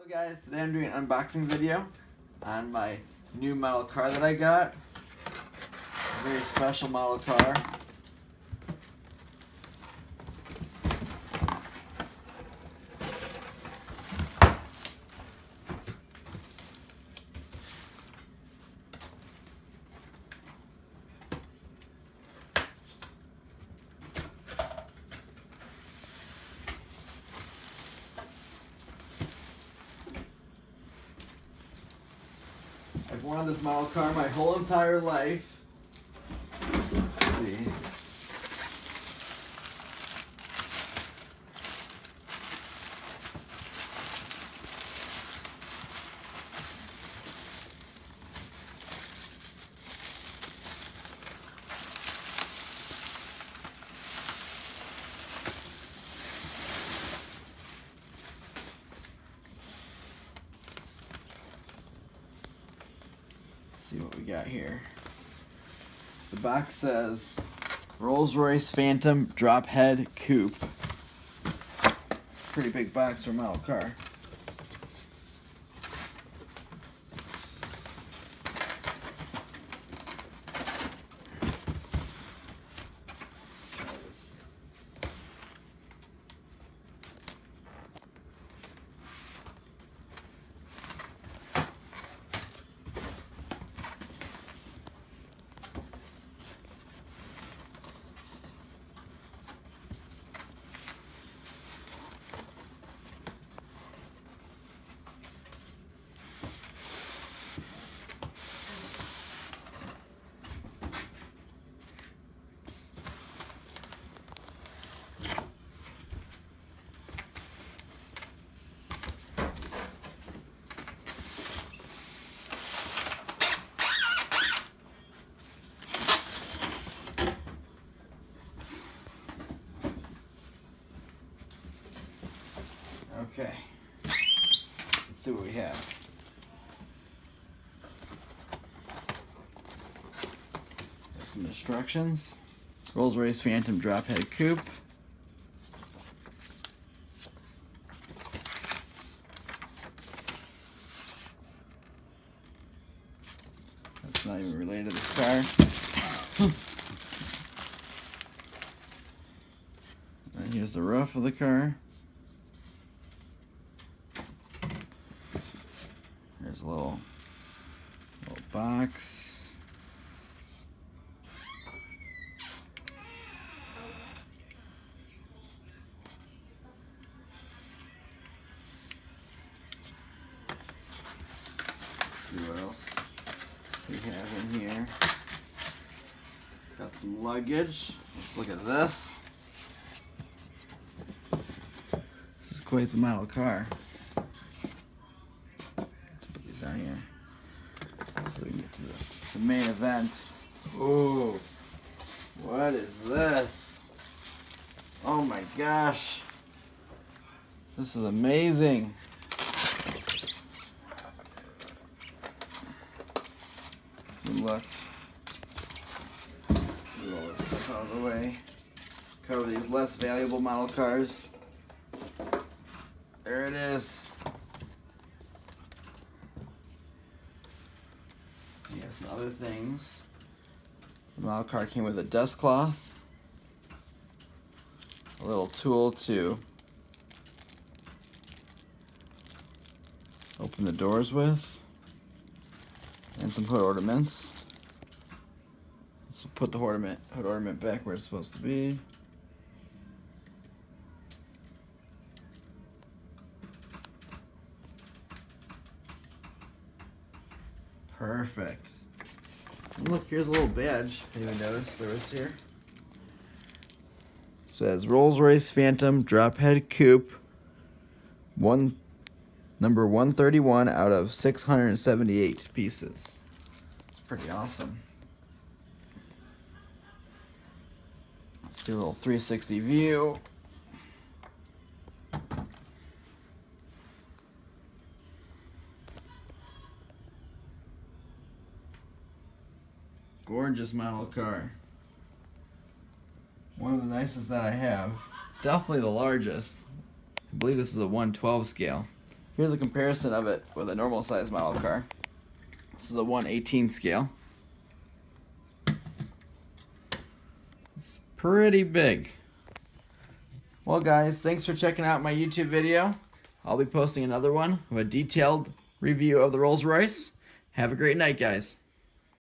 Hello guys, today I'm doing an unboxing video on my new model car that I got. A very special model car. I've wanted this model car my whole entire life. Let's see. See what we got here. The box says Rolls-Royce Phantom Drop Head Coupe. Pretty big box for a model car. Okay, let's see what we have. There's some instructions. Rolls-Royce Phantom Drop Head Coupe. That's not even related to this car. And here's the roof of the car. There's a little box. Let's see what else we have in here. Got some luggage. Let's look at this. This is quite the model car. Down here, so we can get to the main event. Ooh, what is this? Oh my gosh, this is amazing. Look, get all this stuff out of the way. Cover these less valuable model cars. There it is. Some other things. The model car came with a dust cloth, a little tool to open the doors with, and some hood ornaments. Let's put the hood ornament back where it's supposed to be. Perfect. And look, here's a little badge. If anyone noticed, there was here. It says Rolls-Royce Phantom Drop Head Coupe, number 131 out of 678 pieces. It's pretty awesome. Let's do a little 360 view. Gorgeous model car. One of the nicest that I have. Definitely the largest. I believe this is a 1/12 scale. Here's a comparison of it with a normal size model car. This is a 1/18 scale. It's pretty big. Well guys, thanks for checking out my YouTube video. I'll be posting another one with a detailed review of the Rolls-Royce. Have a great night, guys.